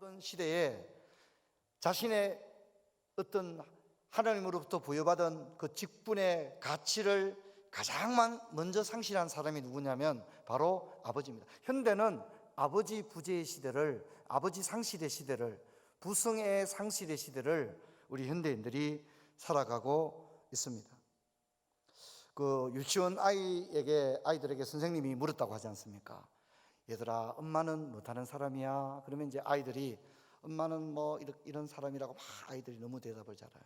바쁜 시대에 자신의 어떤 하나님으로부터 부여받은 그 직분의 가치를 가장 먼저 상실한 사람이 누구냐면 바로 아버지입니다. 현대는 아버지 부재의 시대를, 아버지 상실의 시대를, 부성의 상실의 시대를 우리 현대인들이 살아가고 있습니다. 그 유치원 아이들에게 선생님이 물었다고 하지 않습니까? 얘들아, 엄마는 못하는 사람이야. 그러면 이제 아이들이 엄마는 뭐 이런 사람이라고 막 아이들이 너무 대답을 잘해요.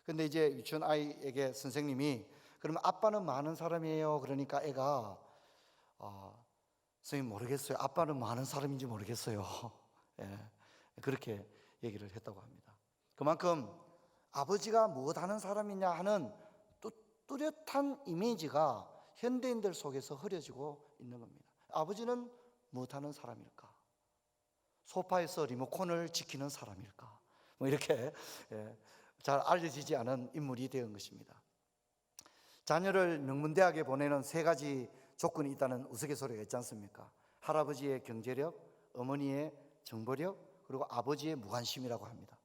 근데 이제 유치원 아이에게 선생님이 그러면 아빠는 많은 사람이에요. 그러니까 애가 선생님 모르겠어요. 아빠는 많은 사람인지 모르겠어요. 예, 그렇게 얘기를 했다고 합니다. 그만큼 아버지가 무엇하는 사람이냐 하는 뚜렷한 이미지가 현대인들 속에서 흐려지고 있는 겁니다. 아버지는 무엇하는 사람일까? 소파에서 리모컨을 지키는 사람일까? 뭐 이렇게 잘 알려지지 않은 인물이 되는 것입니다. 자녀를 명문대학에 보내는 3가지 조건이 있다는 우스갯소리가 있지 않습니까? 할아버지의 경제력, 어머니의 정보력, 그리고 아버지의 무관심이라고 합니다.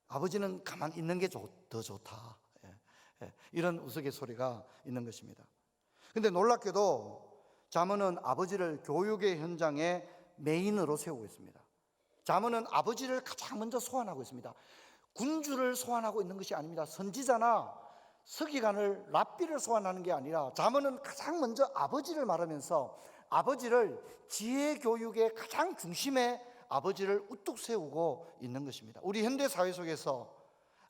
아버지는 가만히 있는 게 더 좋다. 이런 우스갯소리가 있는 것입니다. 그런데 놀랍게도 잠언은 아버지를 교육의 현장에 메인으로 세우고 있습니다. 잠언은 아버지를 가장 먼저 소환하고 있습니다. 군주를 소환하고 있는 것이 아닙니다. 선지자나 서기관을 랍비를 소환하는 게 아니라 잠언은 가장 먼저 아버지를 말하면서 아버지를 지혜 교육의 가장 중심에 아버지를 우뚝 세우고 있는 것입니다. 우리 현대 사회 속에서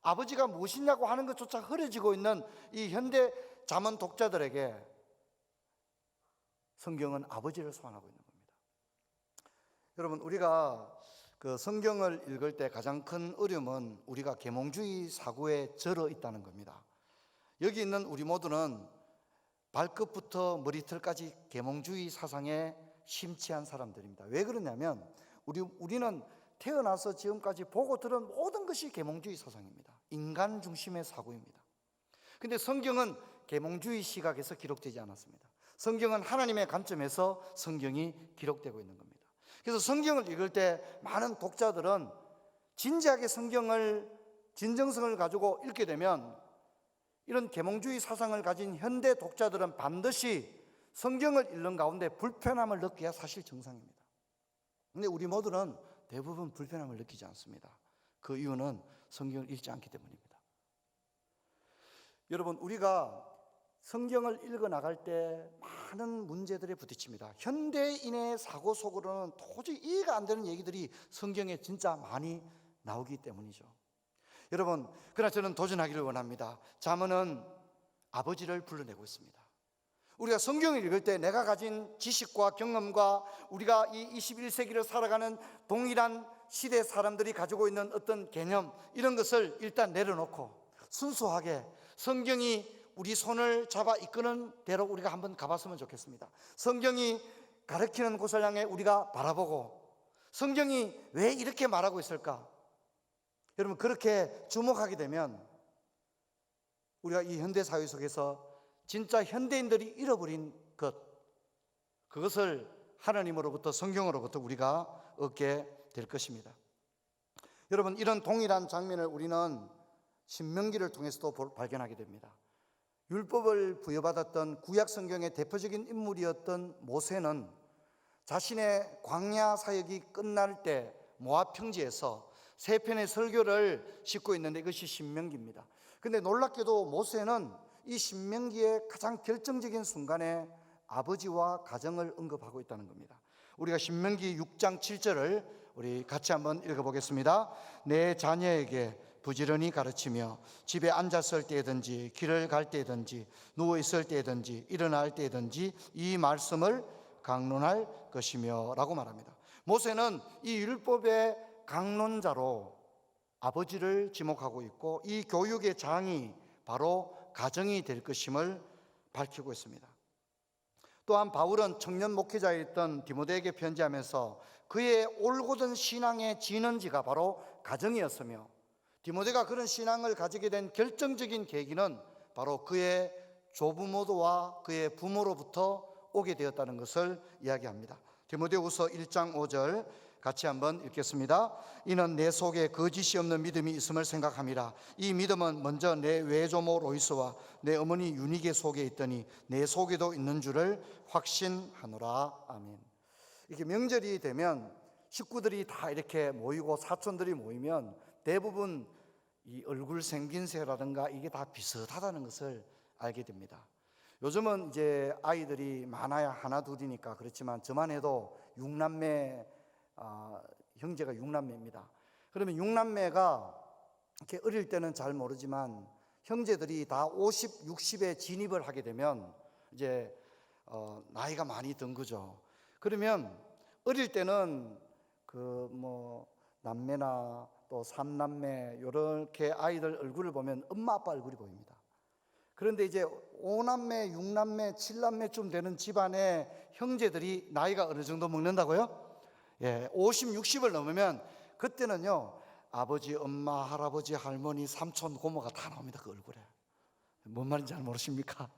아버지가 무엇이냐고 하는 것조차 흐려지고 있는 이 현대 잠언 독자들에게 성경은 아버지를 소환하고 있는 겁니다. 여러분, 우리가 그 성경을 읽을 때 가장 큰 어려움은 우리가 계몽주의 사고에 절어 있다는 겁니다. 여기 있는 우리 모두는 발끝부터 머리털까지 계몽주의 사상에 심취한 사람들입니다. 왜 그러냐면 우리는 태어나서 지금까지 보고 들은 모든 것이 계몽주의 사상입니다. 인간 중심의 사고입니다. 근데 성경은 계몽주의 시각에서 기록되지 않았습니다. 성경은 하나님의 관점에서 성경이 기록되고 있는 겁니다. 그래서 성경을 읽을 때 많은 독자들은 진지하게 성경을 진정성을 가지고 읽게 되면 이런 계몽주의 사상을 가진 현대 독자들은 반드시 성경을 읽는 가운데 불편함을 느껴야 사실 정상입니다. 그런데 우리 모두는 대부분 불편함을 느끼지 않습니다. 그 이유는 성경을 읽지 않기 때문입니다. 여러분, 우리가 성경을 읽어 나갈 때 많은 문제들에 부딪힙니다. 현대인의 사고 속으로는 도저히 이해가 안 되는 얘기들이 성경에 진짜 많이 나오기 때문이죠. 여러분, 그러나 저는 도전하기를 원합니다. 잠언은 아버지를 불러내고 있습니다. 우리가 성경을 읽을 때 내가 가진 지식과 경험과 우리가 이 21세기를 살아가는 동일한 시대 사람들이 가지고 있는 어떤 개념, 이런 것을 일단 내려놓고 순수하게 성경이 우리 손을 잡아 이끄는 대로 우리가 한번 가봤으면 좋겠습니다. 성경이 가르치는 곳을 향해 우리가 바라보고 성경이 왜 이렇게 말하고 있을까? 여러분, 그렇게 주목하게 되면 우리가 이 현대 사회 속에서 진짜 현대인들이 잃어버린 그것을 하나님으로부터, 성경으로부터 우리가 얻게 될 것입니다. 여러분, 이런 동일한 장면을 우리는 신명기를 통해서도 발견하게 됩니다. 율법을 부여받았던 구약 성경의 대표적인 인물이었던 모세는 자신의 광야 사역이 끝날 때 모압 평지에서 3편의 설교를 싣고 있는데 이것이 신명기입니다. 그런데 놀랍게도 모세는 이 신명기의 가장 결정적인 순간에 아버지와 가정을 언급하고 있다는 겁니다. 우리가 신명기 6장 7절을 우리 같이 한번 읽어보겠습니다. 내 자녀에게 부지런히 가르치며 집에 앉았을 때든지 길을 갈 때든지 누워있을 때든지 일어날 때든지 이 말씀을 강론할 것이며 라고 말합니다. 모세는 이 율법의 강론자로 아버지를 지목하고 있고 이 교육의 장이 바로 가정이 될 것임을 밝히고 있습니다. 또한 바울은 청년 목회자였던 디모데에게 편지하면서 그의 올곧은 신앙의 진원지가 바로 가정이었으며 디모데가 그런 신앙을 가지게 된 결정적인 계기는 바로 그의 조부모와 그의 부모로부터 오게 되었다는 것을 이야기합니다. 디모데후서 1장 5절 같이 한번 읽겠습니다. 이는 내 속에 거짓이 없는 믿음이 있음을 생각함이라. 이 믿음은 먼저 내 외조모 로이스와 내 어머니 유니게 속에 있더니 내 속에도 있는 줄을 확신하노라. 아멘. 이렇게 명절이 되면 식구들이 다 이렇게 모이고 사촌들이 모이면 대부분 이 얼굴 생긴새라든가 이게 다 비슷하다는 것을 알게 됩니다. 요즘은 이제 아이들이 많아야 하나 둘이니까 그렇지만 저만 해도 6남매, 형제가 6남매입니다. 그러면 6남매가 이렇게 어릴 때는 잘 모르지만 형제들이 다 50, 60에 진입을 하게 되면 이제 나이가 많이 든 거죠. 그러면 어릴 때는 그 뭐 남매나 또 3남매 이렇게 아이들 얼굴을 보면 엄마 아빠 얼굴이 보입니다. 그런데 이제 5남매, 6남매, 7남매쯤 되는 집안의 형제들이 나이가 어느 정도 먹는다고요? 50, 60을 넘으면 그때는요 아버지, 엄마, 할아버지, 할머니, 삼촌, 고모가 다 나옵니다. 그 얼굴에. 뭔 말인지 잘 모르십니까?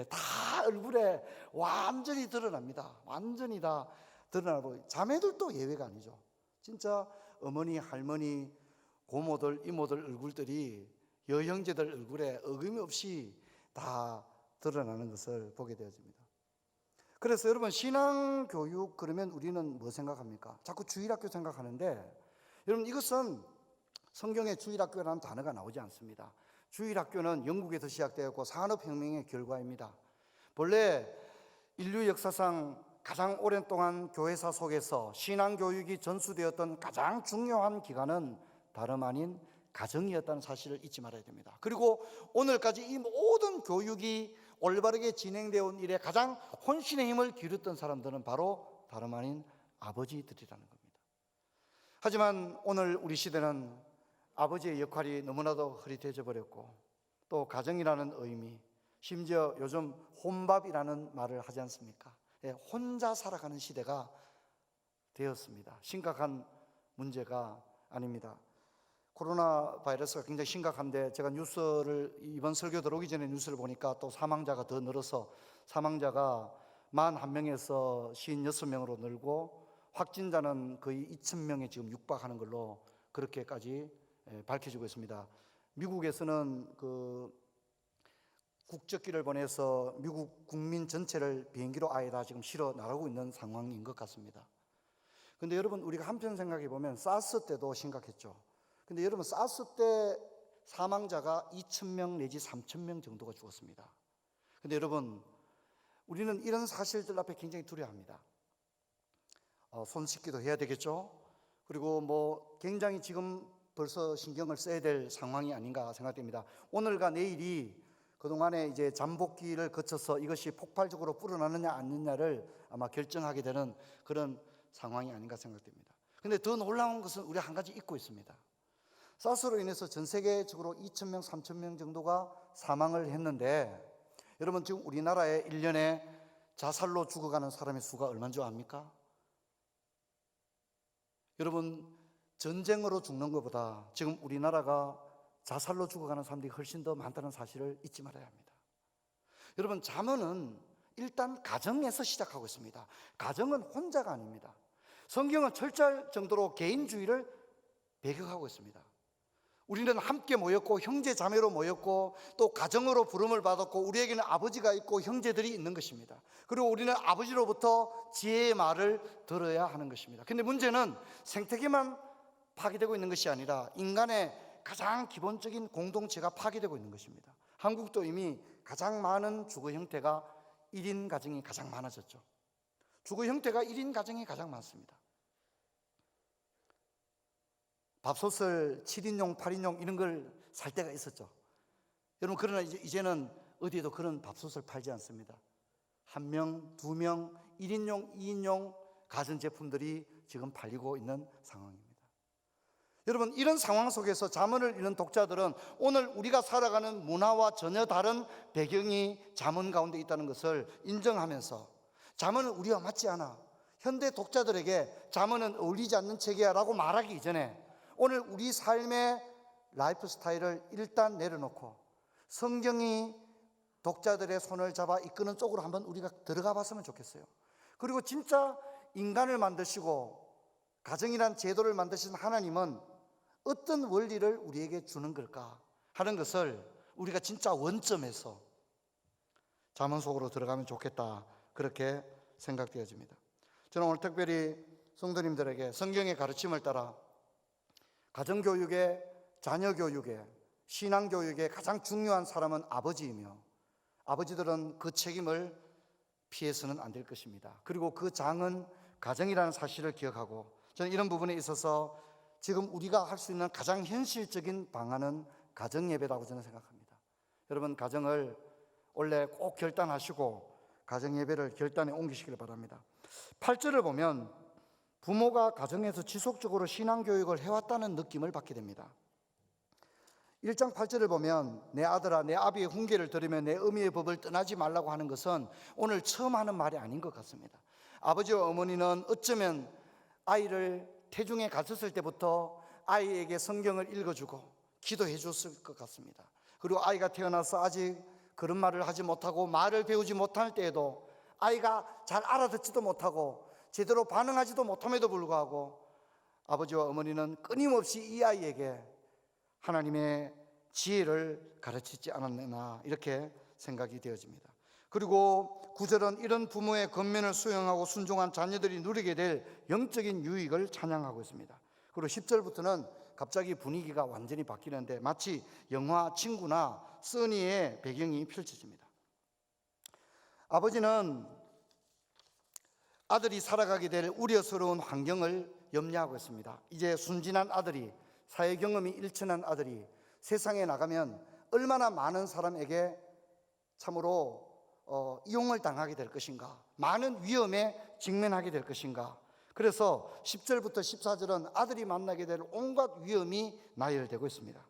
다 얼굴에 완전히 드러납니다. 완전히 다 드러나고 자매들도 예외가 아니죠. 진짜 어머니, 할머니, 고모들, 이모들 얼굴들이 여형제들 얼굴에 어김없이 다 드러나는 것을 보게 되어집니다. 그래서 여러분 신앙교육 그러면 우리는 뭐 생각합니까? 자꾸 주일학교 생각하는데 여러분 이것은 성경에 주일학교라는 단어가 나오지 않습니다. 주일학교는 영국에서 시작되었고 산업혁명의 결과입니다. 본래 인류 역사상 가장 오랜 동안 교회사 속에서 신앙교육이 전수되었던 가장 중요한 기관은 다름 아닌 가정이었다는 사실을 잊지 말아야 됩니다. 그리고 오늘까지 이 모든 교육이 올바르게 진행되어 온 일에 가장 혼신의 힘을 기울였던 사람들은 바로 다름 아닌 아버지들이라는 겁니다. 하지만 오늘 우리 시대는 아버지의 역할이 너무나도 흐릿해져 버렸고 또 가정이라는 의미, 심지어 요즘 혼밥이라는 말을 하지 않습니까? 혼자 살아가는 시대가 되었습니다. 심각한 문제가 아닙니다. 코로나 바이러스가 굉장히 심각한데 제가 뉴스를 이번 설교 들어오기 전에 뉴스를 보니까 또 사망자가 더 늘어서 사망자가 41명에서 56명으로 늘고 확진자는 거의 2,000명에 지금 육박하는 걸로 그렇게까지 밝혀지고 있습니다. 미국에서는 그 국적기를 보내서 미국 국민 전체를 비행기로 아예 다 지금 실어 나가고 있는 상황인 것 같습니다. 근데 여러분 우리가 한편 생각해 보면 사스 때도 심각했죠. 근데 여러분 사스 때 사망자가 2,000명 내지 3,000명 정도가 죽었습니다. 근데 여러분 우리는 이런 사실들 앞에 굉장히 두려워합니다. 손 씻기도 해야 되겠죠. 그리고 뭐 굉장히 지금 벌써 신경을 써야 될 상황이 아닌가 생각됩니다. 오늘과 내일이 그동안에 이제 잠복기를 거쳐서 이것이 폭발적으로 불어나느냐 아니느냐를 아마 결정하게 되는 그런 상황이 아닌가 생각됩니다. 근데 더 놀라운 것은 우리 한 가지 잊고 있습니다. 사스로 인해서 전 세계적으로 2,000명, 3,000명 정도가 사망을 했는데 여러분 지금 우리나라에 1년에 자살로 죽어가는 사람의 수가 얼마인 줄 압니까? 여러분 전쟁으로 죽는 것보다 지금 우리나라가 자살로 죽어가는 사람들이 훨씬 더 많다는 사실을 잊지 말아야 합니다. 여러분 자문은 일단 가정에서 시작하고 있습니다. 가정은 혼자가 아닙니다. 성경은 철저할 정도로 개인주의를 배격하고 있습니다. 우리는 함께 모였고 형제 자매로 모였고 또 가정으로 부름을 받았고 우리에게는 아버지가 있고 형제들이 있는 것입니다. 그리고 우리는 아버지로부터 지혜의 말을 들어야 하는 것입니다. 근데 문제는 생태계만 파괴되고 있는 것이 아니라 인간의 가장 기본적인 공동체가 파괴되고 있는 것입니다. 한국도 이미 가장 많은 주거 형태가 1인 가정이 가장 많아졌죠. 주거 형태가 1인 가정이 가장 많습니다. 밥솥을 7인용, 8인용 이런 걸 살 때가 있었죠. 여러분 그러나 이제는 어디에도 그런 밥솥을 팔지 않습니다. 1명, 2명, 1인용, 2인용 가전제품들이 지금 팔리고 있는 상황입니다. 여러분 이런 상황 속에서 잠언을 읽는 독자들은 오늘 우리가 살아가는 문화와 전혀 다른 배경이 잠언 가운데 있다는 것을 인정하면서 잠언은 우리와 맞지 않아, 현대 독자들에게 잠언은 어울리지 않는 책이야 라고 말하기 이전에 오늘 우리 삶의 라이프 스타일을 일단 내려놓고 성경이 독자들의 손을 잡아 이끄는 쪽으로 한번 우리가 들어가 봤으면 좋겠어요. 그리고 진짜 인간을 만드시고 가정이란 제도를 만드신 하나님은 어떤 원리를 우리에게 주는 걸까 하는 것을 우리가 진짜 원점에서 잠언 속으로 들어가면 좋겠다, 그렇게 생각되어집니다. 저는 오늘 특별히 성도님들에게 성경의 가르침을 따라 가정교육에, 자녀교육에, 신앙교육에 가장 중요한 사람은 아버지이며, 아버지들은 그 책임을 피해서는 안 될 것입니다. 그리고 그 장은 가정이라는 사실을 기억하고, 저는 이런 부분에 있어서 지금 우리가 할 수 있는 가장 현실적인 방안은 가정예배라고 저는 생각합니다. 여러분, 가정을 원래 꼭 결단하시고 가정예배를 결단에 옮기시길 바랍니다. 8절을 보면 부모가 가정에서 지속적으로 신앙교육을 해왔다는 느낌을 받게 됩니다. 1장 8절을 보면 내 아들아 내 아비의 훈계를 들으며 내 어미의 법을 떠나지 말라고 하는 것은 오늘 처음 하는 말이 아닌 것 같습니다. 아버지와 어머니는 어쩌면 아이를 태중에 갇혔을 때부터 아이에게 성경을 읽어주고 기도해 줬을 것 같습니다. 그리고 아이가 태어나서 아직 그런 말을 하지 못하고 말을 배우지 못할 때에도 아이가 잘 알아듣지도 못하고 제대로 반응하지도 못함에도 불구하고 아버지와 어머니는 끊임없이 이 아이에게 하나님의 지혜를 가르치지 않았나, 이렇게 생각이 되어집니다. 그리고 9절은 이런 부모의 권면을 수용하고 순종한 자녀들이 누리게 될 영적인 유익을 찬양하고 있습니다. 그리고 10절부터는 갑자기 분위기가 완전히 바뀌는데 마치 영화 친구나 써니의 배경이 펼쳐집니다. 아버지는 아들이 살아가게 될 우려스러운 환경을 염려하고 있습니다. 이제 순진한 아들이, 사회 경험이 일천한 아들이 세상에 나가면 얼마나 많은 사람에게 참으로 이용을 당하게 될 것인가, 많은 위험에 직면하게 될 것인가. 그래서 10절부터 14절은 아들이 만나게 될 온갖 위험이 나열되고 있습니다.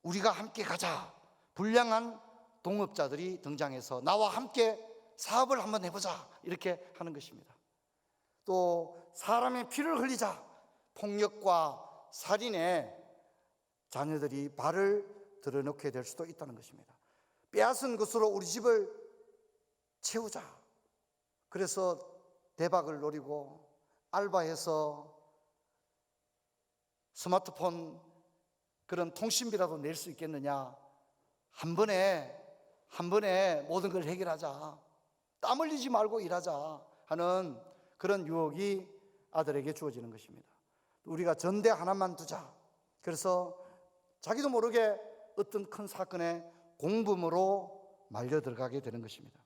우리가 함께 가자, 불량한 동업자들이 등장해서 나와 함께 사업을 한번 해보자, 이렇게 하는 것입니다. 또 사람의 피를 흘리자, 폭력과 살인에 자녀들이 발을 들어놓게 될 수도 있다는 것입니다. 빼앗은 것으로 우리 집을 채우자, 그래서 대박을 노리고 알바해서 스마트폰 그런 통신비라도 낼 수 있겠느냐, 한 번에 모든 걸 해결하자, 땀 흘리지 말고 일하자 하는 그런 유혹이 아들에게 주어지는 것입니다. 우리가 전대 하나만 두자, 그래서 자기도 모르게 어떤 큰 사건에 공범으로 말려 들어가게 되는 것입니다.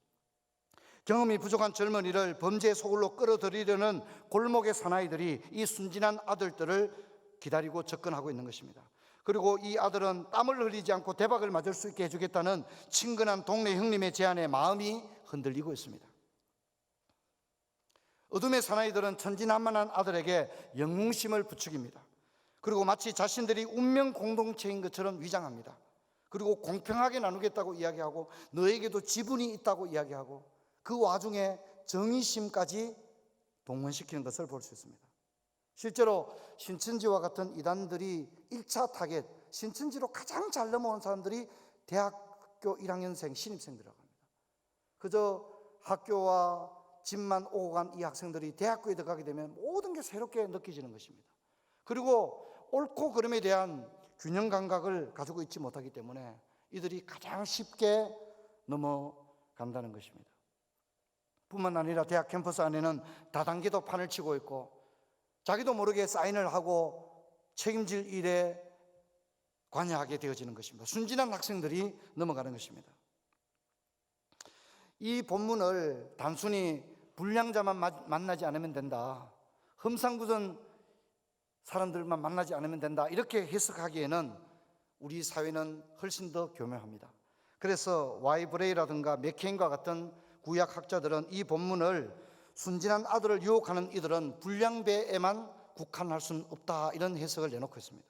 경험이 부족한 젊은이를 범죄의 소굴로 끌어들이려는 골목의 사나이들이 이 순진한 아들들을 기다리고 접근하고 있는 것입니다. 그리고 이 아들은 땀을 흘리지 않고 대박을 맞을 수 있게 해주겠다는 친근한 동네 형님의 제안에 마음이 흔들리고 있습니다. 어둠의 사나이들은 천진난만한 아들에게 영웅심을 부추깁니다. 그리고 마치 자신들이 운명 공동체인 것처럼 위장합니다. 그리고 공평하게 나누겠다고 이야기하고 너에게도 지분이 있다고 이야기하고 그 와중에 정의심까지 동원시키는 것을 볼 수 있습니다. 실제로 신천지와 같은 이단들이 1차 타겟, 신천지로 가장 잘 넘어온 사람들이 대학교 1학년생 신입생들이라고 합니다. 그저 학교와 집만 오고 간 이 학생들이 대학교에 들어가게 되면 모든 게 새롭게 느껴지는 것입니다. 그리고 옳고 그름에 대한 균형 감각을 가지고 있지 못하기 때문에 이들이 가장 쉽게 넘어간다는 것입니다. 뿐만 아니라 대학 캠퍼스 안에는 다단계도 판을 치고 있고 자기도 모르게 사인을 하고 책임질 일에 관여하게 되어지는 것입니다. 순진한 학생들이 넘어가는 것입니다. 이 본문을 단순히 불량자만 만나지 않으면 된다, 흠상궂은 사람들만 만나지 않으면 된다, 이렇게 해석하기에는 우리 사회는 훨씬 더 교묘합니다. 그래서 와이브레이라든가 맥케인과 같은 구약학자들은 이 본문을 순진한 아들을 유혹하는 이들은 불량배에만 국한할 수는 없다, 이런 해석을 내놓고 있습니다.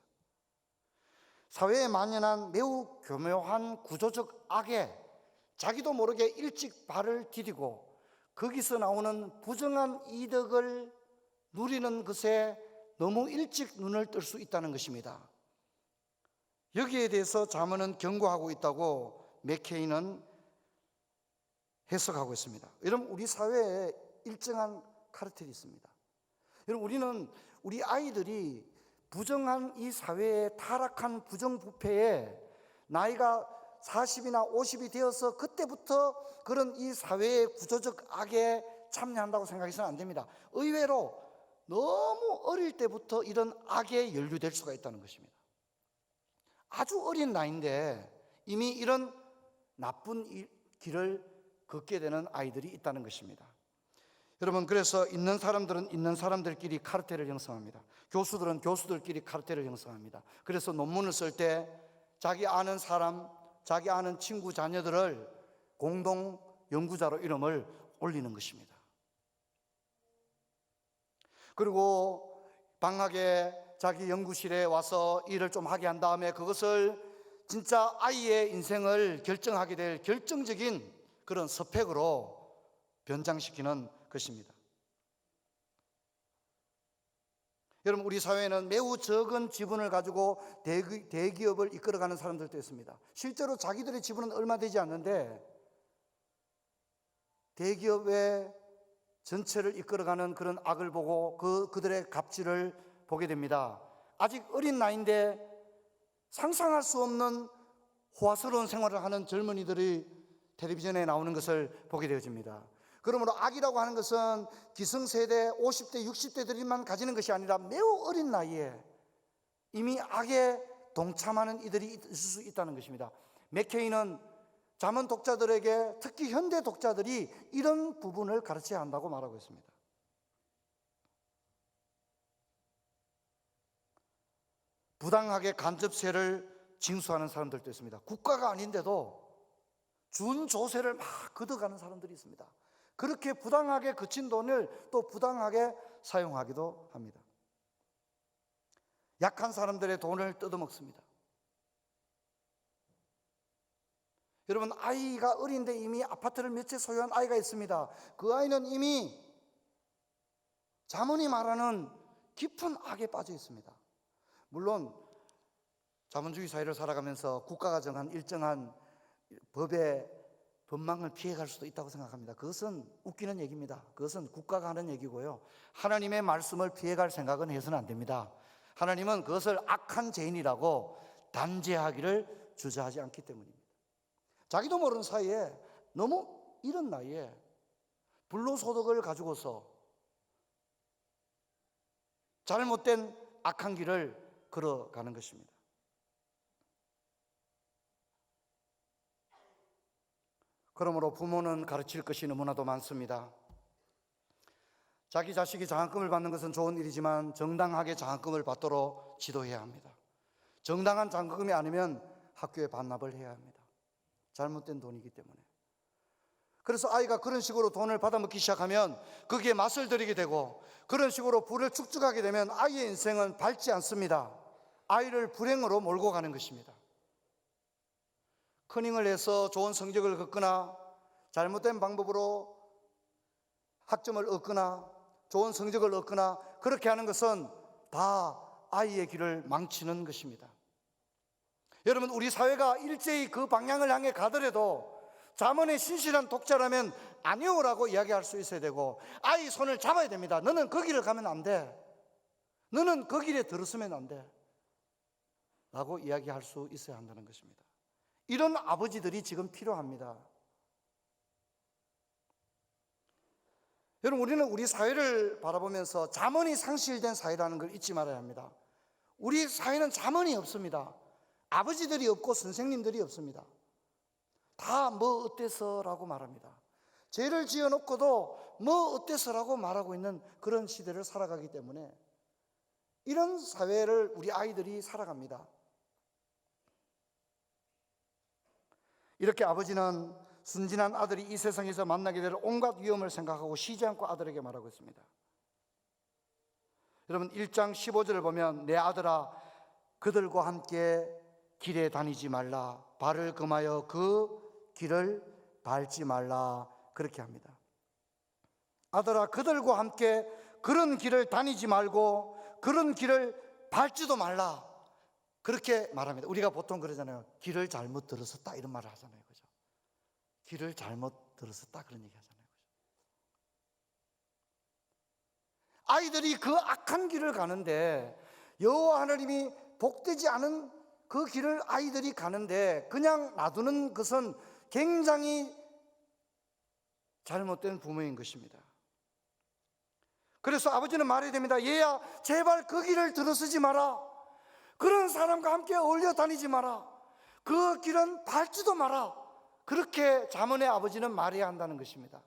사회에 만연한 매우 교묘한 구조적 악에 자기도 모르게 일찍 발을 디디고 거기서 나오는 부정한 이득을 누리는 것에 너무 일찍 눈을 뜰 수 있다는 것입니다. 여기에 대해서 잠언은 경고하고 있다고 맥케인은 해석하고 있습니다. 여러분, 우리 사회에 일정한 카르텔이 있습니다. 여러분, 우리는 우리 아이들이 부정한 이 사회의 타락한 부정부패에 나이가 40이나 50이 되어서 그때부터 그런 이 사회의 구조적 악에 참여한다고 생각해서는 안 됩니다. 의외로 너무 어릴 때부터 이런 악에 연루될 수가 있다는 것입니다. 아주 어린 나이인데 이미 이런 나쁜 길을 걷게 되는 아이들이 있다는 것입니다. 여러분, 그래서 있는 사람들은 있는 사람들끼리 카르텔을 형성합니다. 교수들은 교수들끼리 카르텔을 형성합니다. 그래서 논문을 쓸 때 자기 아는 사람, 자기 아는 친구 자녀들을 공동 연구자로 이름을 올리는 것입니다. 그리고 방학에 자기 연구실에 와서 일을 좀 하게 한 다음에 그것을 진짜 아이의 인생을 결정하게 될 결정적인 그런 스펙으로 변장시키는 것입니다. 여러분, 우리 사회에는 매우 적은 지분을 가지고 대기업을 이끌어가는 사람들도 있습니다. 실제로 자기들의 지분은 얼마 되지 않는데 대기업의 전체를 이끌어가는 그런 악을 보고 그들의 갑질을 보게 됩니다. 아직 어린 나이인데 상상할 수 없는 호화스러운 생활을 하는 젊은이들이 텔레비전에 나오는 것을 보게 되어집니다. 그러므로 악이라고 하는 것은 기성세대 50대 60대들만 가지는 것이 아니라 매우 어린 나이에 이미 악에 동참하는 이들이 있을 수 있다는 것입니다. 맥케인은 잠언 독자들에게, 특히 현대 독자들이 이런 부분을 가르쳐야 한다고 말하고 있습니다. 부당하게 간접세를 징수하는 사람들도 있습니다. 국가가 아닌데도 준조세를 막 걷어가는 사람들이 있습니다. 그렇게 부당하게 그친 돈을 또 부당하게 사용하기도 합니다. 약한 사람들의 돈을 뜯어먹습니다. 여러분, 아이가 어린데 이미 아파트를 몇 채 소유한 아이가 있습니다. 그 아이는 이미 잠언이 말하는 깊은 악에 빠져 있습니다. 물론 자본주의 사회를 살아가면서 국가가 정한 일정한 법의 법망을 피해갈 수도 있다고 생각합니다. 그것은 웃기는 얘기입니다. 그것은 국가가 하는 얘기고요. 하나님의 말씀을 피해갈 생각은 해서는 안 됩니다. 하나님은 그것을 악한 죄인이라고 단죄하기를 주저하지 않기 때문입니다. 자기도 모르는 사이에 너무 이른 나이에 불로소득을 가지고서 잘못된 악한 길을 걸어가는 것입니다. 그러므로 부모는 가르칠 것이 너무나도 많습니다. 자기 자식이 장학금을 받는 것은 좋은 일이지만 정당하게 장학금을 받도록 지도해야 합니다. 정당한 장학금이 아니면 학교에 반납을 해야 합니다. 잘못된 돈이기 때문에. 그래서 아이가 그런 식으로 돈을 받아먹기 시작하면 거기에 맛을 들이게 되고, 그런 식으로 불을 축적하게 되면 아이의 인생은 밝지 않습니다. 아이를 불행으로 몰고 가는 것입니다. 커닝을 해서 좋은 성적을 거거나 잘못된 방법으로 학점을 얻거나 좋은 성적을 얻거나 그렇게 하는 것은 다 아이의 길을 망치는 것입니다. 여러분, 우리 사회가 일제히 그 방향을 향해 가더라도 잠언의 신실한 독자라면 아니오라고 이야기할 수 있어야 되고, 아이 손을 잡아야 됩니다. 너는 그 길을 가면 안 돼. 너는 그 길에 들어서면 안 돼. 라고 이야기할 수 있어야 한다는 것입니다. 이런 아버지들이 지금 필요합니다. 여러분, 우리는 우리 사회를 바라보면서 잠언이 상실된 사회라는 걸 잊지 말아야 합니다. 우리 사회는 잠언이 없습니다. 아버지들이 없고 선생님들이 없습니다. 다 뭐 어때서라고 말합니다. 죄를 지어놓고도 뭐 어때서라고 말하고 있는 그런 시대를 살아가기 때문에 이런 사회를 우리 아이들이 살아갑니다. 이렇게 아버지는 순진한 아들이 이 세상에서 만나게 될 온갖 위험을 생각하고 쉬지 않고 아들에게 말하고 있습니다. 여러분, 1장 15절을 보면 내 아들아 그들과 함께 길에 다니지 말라, 발을 금하여 그 길을 밟지 말라, 그렇게 합니다. 아들아 그들과 함께 그런 길을 다니지 말고 그런 길을 밟지도 말라, 그렇게 말합니다. 우리가 보통 그러잖아요. 길을 잘못 들었었다 이런 말을 하잖아요. 그죠? 길을 잘못 들었었다 그런 얘기 하잖아요. 그죠? 아이들이 그 악한 길을 가는데, 여호와 하나님이 복되지 않은 그 길을 아이들이 가는데 그냥 놔두는 것은 굉장히 잘못된 부모인 것입니다. 그래서 아버지는 말해야 됩니다. 얘야, 제발 그 길을 들어서지 마라. 그런 사람과 함께 어울려 다니지 마라. 그 길은 밟지도 마라. 그렇게 자문의 아버지는 말해야 한다는 것입니다.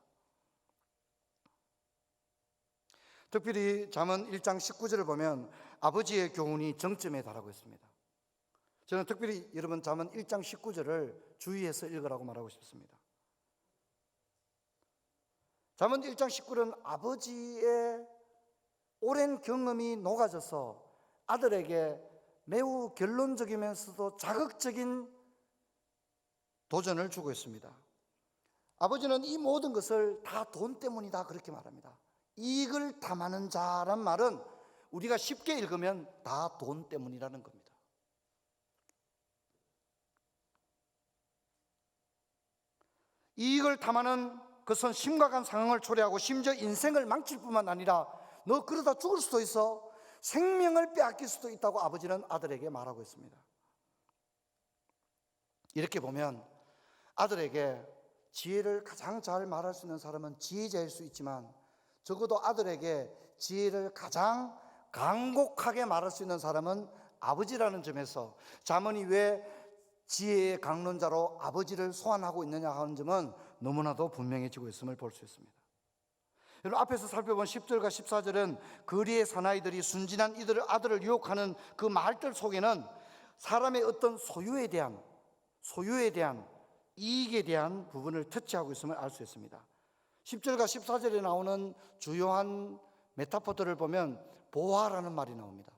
특별히 잠언 1장 19절을 보면 아버지의 교훈이 정점에 달하고 있습니다. 저는 특별히 여러분 잠언 1장 19절을 주의해서 읽으라고 말하고 싶습니다. 잠언 1장 19절은 아버지의 오랜 경험이 녹아져서 아들에게 매우 결론적이면서도 자극적인 도전을 주고 있습니다. 아버지는 이 모든 것을 다 돈 때문이다 그렇게 말합니다. 이익을 탐하는 자란 말은 우리가 쉽게 읽으면 다 돈 때문이라는 겁니다. 이익을 탐하는 것은 심각한 상황을 초래하고 심지어 인생을 망칠 뿐만 아니라 너 그러다 죽을 수도 있어, 생명을 빼앗길 수도 있다고 아버지는 아들에게 말하고 있습니다. 이렇게 보면 아들에게 지혜를 가장 잘 말할 수 있는 사람은 지혜자일 수 있지만 적어도 아들에게 지혜를 가장 간곡하게 말할 수 있는 사람은 아버지라는 점에서 잠언이 왜 지혜의 강론자로 아버지를 소환하고 있느냐 하는 점은 너무나도 분명해지고 있음을 볼 수 있습니다. 여러분, 앞에서 살펴본 10절과 14절은 거리의 사나이들이 순진한 이들의 아들을 유혹하는 그 말들 속에는 사람의 어떤 소유에 대한 이익에 대한 부분을 터치하고 있음을 알 수 있습니다. 10절과 14절에 나오는 주요한 메타포들을 보면 보화라는 말이 나옵니다.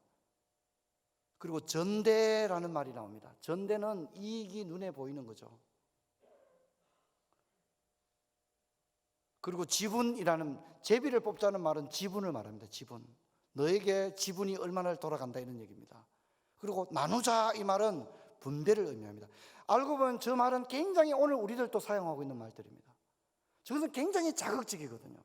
그리고 전대라는 말이 나옵니다. 전대는 이익이 눈에 보이는 거죠. 그리고 지분이라는, 제비를 뽑자는 말은 지분을 말합니다. 지분, 너에게 지분이 얼마나 돌아간다 이런 얘기입니다. 그리고 나누자 이 말은 분배를 의미합니다. 알고 보면 저 말은 굉장히 오늘 우리들도 사용하고 있는 말들입니다. 저것은 굉장히 자극적이거든요.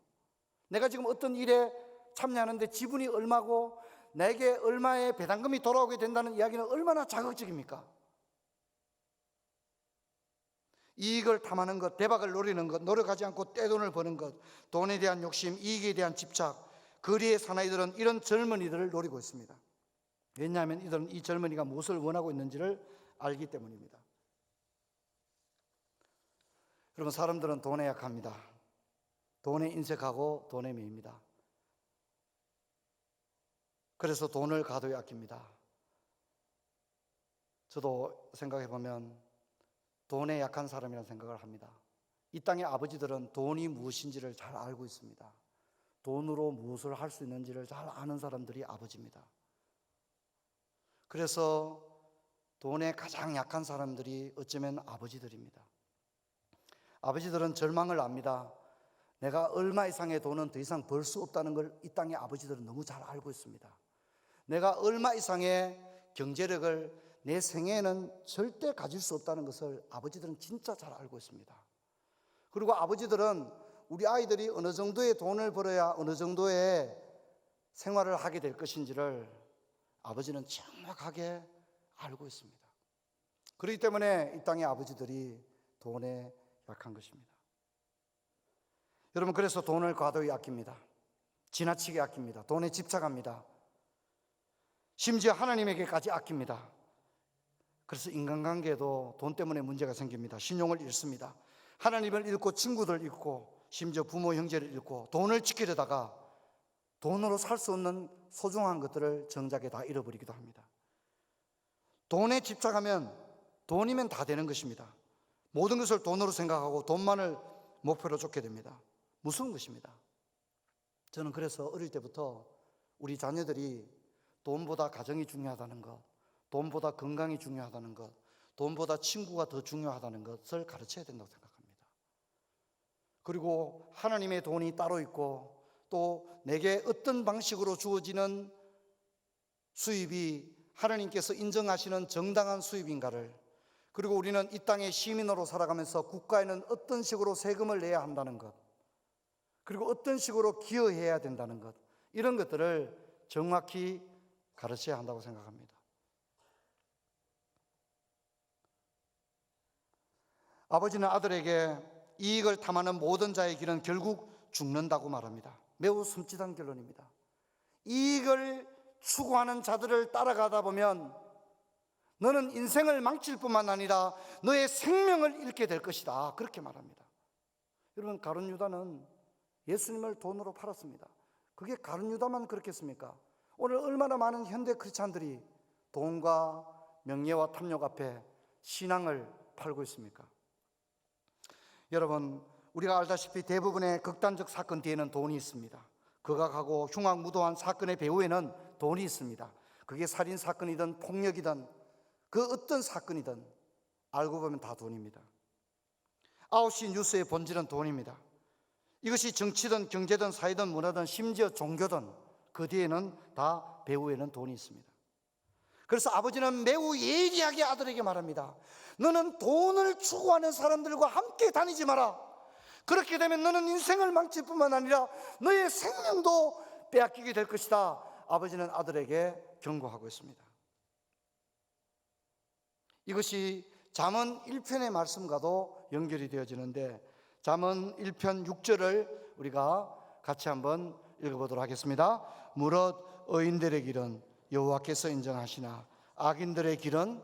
내가 지금 어떤 일에 참여하는데 지분이 얼마고 내게 얼마의 배당금이 돌아오게 된다는 이야기는 얼마나 자극적입니까? 이익을 탐하는 것, 대박을 노리는 것, 노력하지 않고 떼돈을 버는 것, 돈에 대한 욕심, 이익에 대한 집착, 거리의 사나이들은 이런 젊은이들을 노리고 있습니다. 왜냐하면 이들은 이 젊은이가 무엇을 원하고 있는지를 알기 때문입니다. 여러분, 사람들은 돈에 약합니다. 돈에 인색하고 돈에 매입니다. 그래서 돈을 과도히 아낍니다. 저도 생각해 보면 돈에 약한 사람이라는 생각을 합니다. 이 땅의 아버지들은 돈이 무엇인지를 잘 알고 있습니다. 돈으로 무엇을 할 수 있는지를 잘 아는 사람들이 아버지입니다. 그래서 돈에 가장 약한 사람들이 어쩌면 아버지들입니다. 아버지들은 절망을 압니다. 내가 얼마 이상의 돈은 더 이상 벌 수 없다는 걸 이 땅의 아버지들은 너무 잘 알고 있습니다. 내가 얼마 이상의 경제력을 내 생애에는 절대 가질 수 없다는 것을 아버지들은 진짜 잘 알고 있습니다. 그리고 아버지들은 우리 아이들이 어느 정도의 돈을 벌어야 어느 정도의 생활을 하게 될 것인지를 아버지는 정확하게 알고 있습니다. 그렇기 때문에 이 땅의 아버지들이 돈에 약한 것입니다. 여러분, 그래서 돈을 과도히 아낍니다. 지나치게 아낍니다. 돈에 집착합니다. 심지어 하나님에게까지 아낍니다. 그래서 인간관계에도 돈 때문에 문제가 생깁니다. 신용을 잃습니다. 하나님을 잃고 친구들 잃고 심지어 부모 형제를 잃고 돈을 지키려다가 돈으로 살 수 없는 소중한 것들을 정작에 다 잃어버리기도 합니다. 돈에 집착하면 돈이면 다 되는 것입니다. 모든 것을 돈으로 생각하고 돈만을 목표로 쫓게 됩니다. 무서운 것입니다. 저는 그래서 어릴 때부터 우리 자녀들이 돈보다 가정이 중요하다는 것, 돈보다 건강이 중요하다는 것, 돈보다 친구가 더 중요하다는 것을 가르쳐야 된다고 생각합니다. 그리고 하나님의 돈이 따로 있고 또 내게 어떤 방식으로 주어지는 수입이 하나님께서 인정하시는 정당한 수입인가를, 그리고 우리는 이 땅의 시민으로 살아가면서 국가에는 어떤 식으로 세금을 내야 한다는 것, 그리고 어떤 식으로 기여해야 된다는 것, 이런 것들을 정확히 가르쳐야 한다고 생각합니다. 아버지는 아들에게 이익을 탐하는 모든 자의 길은 결국 죽는다고 말합니다. 매우 섬찟한 결론입니다. 이익을 추구하는 자들을 따라가다 보면 너는 인생을 망칠 뿐만 아니라 너의 생명을 잃게 될 것이다. 그렇게 말합니다. 여러분, 가룟 유다는 예수님을 돈으로 팔았습니다. 그게 가룟 유다만 그렇겠습니까? 오늘 얼마나 많은 현대 크리스찬들이 돈과 명예와 탐욕 앞에 신앙을 팔고 있습니까? 여러분, 우리가 알다시피 대부분의 극단적 사건 뒤에는 돈이 있습니다. 극악하고 흉악무도한 사건의 배후에는 돈이 있습니다. 그게 살인사건이든 폭력이든 그 어떤 사건이든 알고 보면 다 돈입니다. 9시 뉴스의 본질은 돈입니다. 이것이 정치든 경제든 사회든 문화든 심지어 종교든 그 뒤에는 다 배후에는 돈이 있습니다. 그래서 아버지는 매우 예리하게 아들에게 말합니다. 너는 돈을 추구하는 사람들과 함께 다니지 마라. 그렇게 되면 너는 인생을 망칠 뿐만 아니라 너의 생명도 빼앗기게 될 것이다. 아버지는 아들에게 경고하고 있습니다. 이것이 잠언 1편의 말씀과도 연결이 되어지는데, 잠언 1편 6절을 우리가 같이 한번 읽어보도록 하겠습니다. 무릇 의인들의 길은 여호와께서 인정하시나 악인들의 길은,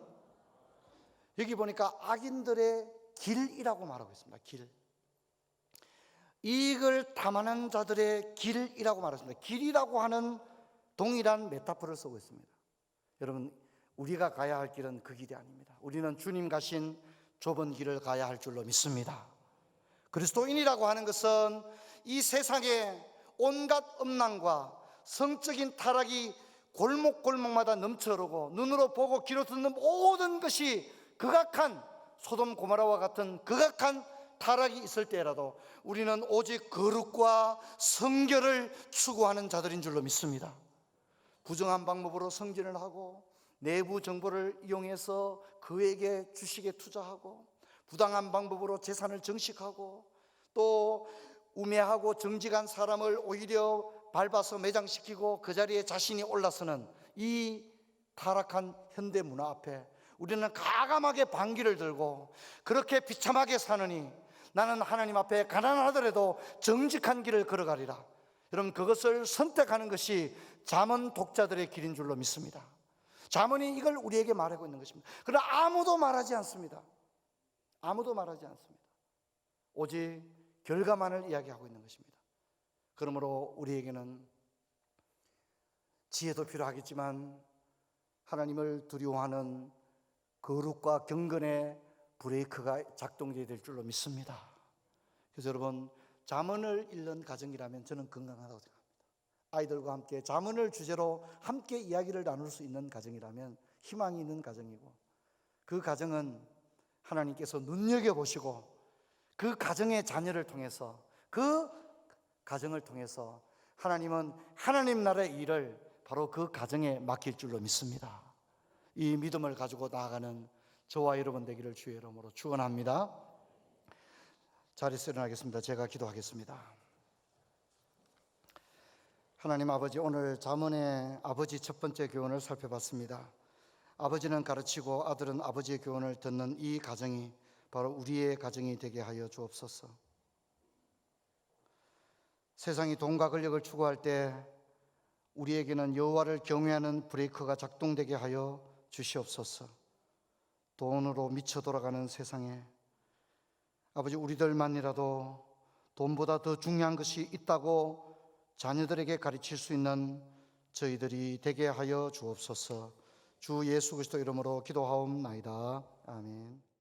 여기 보니까 악인들의 길이라고 말하고 있습니다. 길. 이익을 탐하는 자들의 길이라고 말했습니다. 길이라고 하는 동일한 메타포를 쓰고 있습니다. 여러분, 우리가 가야 할 길은 그 길이 아닙니다. 우리는 주님 가신 좁은 길을 가야 할 줄로 믿습니다. 그리스도인이라고 하는 것은 이 세상에 온갖 음란과 성적인 타락이 골목골목마다 넘쳐흐르고 눈으로 보고 귀로 듣는 모든 것이 극악한 소돔 고모라와 같은 극악한 타락이 있을 때라도 우리는 오직 거룩과 성결을 추구하는 자들인 줄로 믿습니다. 부정한 방법으로 승진을 하고 내부 정보를 이용해서 그에게 주식에 투자하고 부당한 방법으로 재산을 증식하고 또 우매하고 정직한 사람을 오히려 밟아서 매장시키고 그 자리에 자신이 올라서는 이 타락한 현대 문화 앞에 우리는 과감하게 반기를 들고 그렇게 비참하게 사느니 나는 하나님 앞에 가난하더라도 정직한 길을 걸어가리라. 여러분, 그것을 선택하는 것이 잠언 독자들의 길인 줄로 믿습니다. 잠언이 이걸 우리에게 말하고 있는 것입니다. 그러나 아무도 말하지 않습니다. 아무도 말하지 않습니다. 오직 결과만을 이야기하고 있는 것입니다. 그러므로 우리에게는 지혜도 필요하겠지만 하나님을 두려워하는 거룩과 경건의 브레이크가 작동되어야 될 줄로 믿습니다. 그래서 여러분, 잠언을 읽는 가정이라면 저는 건강하다고 생각합니다. 아이들과 함께 잠언을 주제로 함께 이야기를 나눌 수 있는 가정이라면 희망이 있는 가정이고, 그 가정은 하나님께서 눈여겨보시고 그 가정의 자녀를 통해서, 그 가정을 통해서 하나님은 하나님 나라의 일을 바로 그 가정에 맡길 줄로 믿습니다. 이 믿음을 가지고 나아가는 저와 여러분 되기를 주의 이름으로 축원합니다. 자리에서 일어나겠습니다. 제가 기도하겠습니다. 하나님 아버지, 오늘 잠언의 아버지 첫 번째 교훈을 살펴봤습니다. 아버지는 가르치고 아들은 아버지의 교훈을 듣는 이 가정이 바로 우리의 가정이 되게 하여 주옵소서. 세상이 돈과 권력을 추구할 때 우리에게는 여호와를 경외하는 브레이크가 작동되게 하여 주시옵소서. 돈으로 미쳐 돌아가는 세상에 아버지, 우리들만이라도 돈보다 더 중요한 것이 있다고 자녀들에게 가르칠 수 있는 저희들이 되게 하여 주옵소서. 주 예수 그리스도 이름으로 기도하옵나이다. 아멘.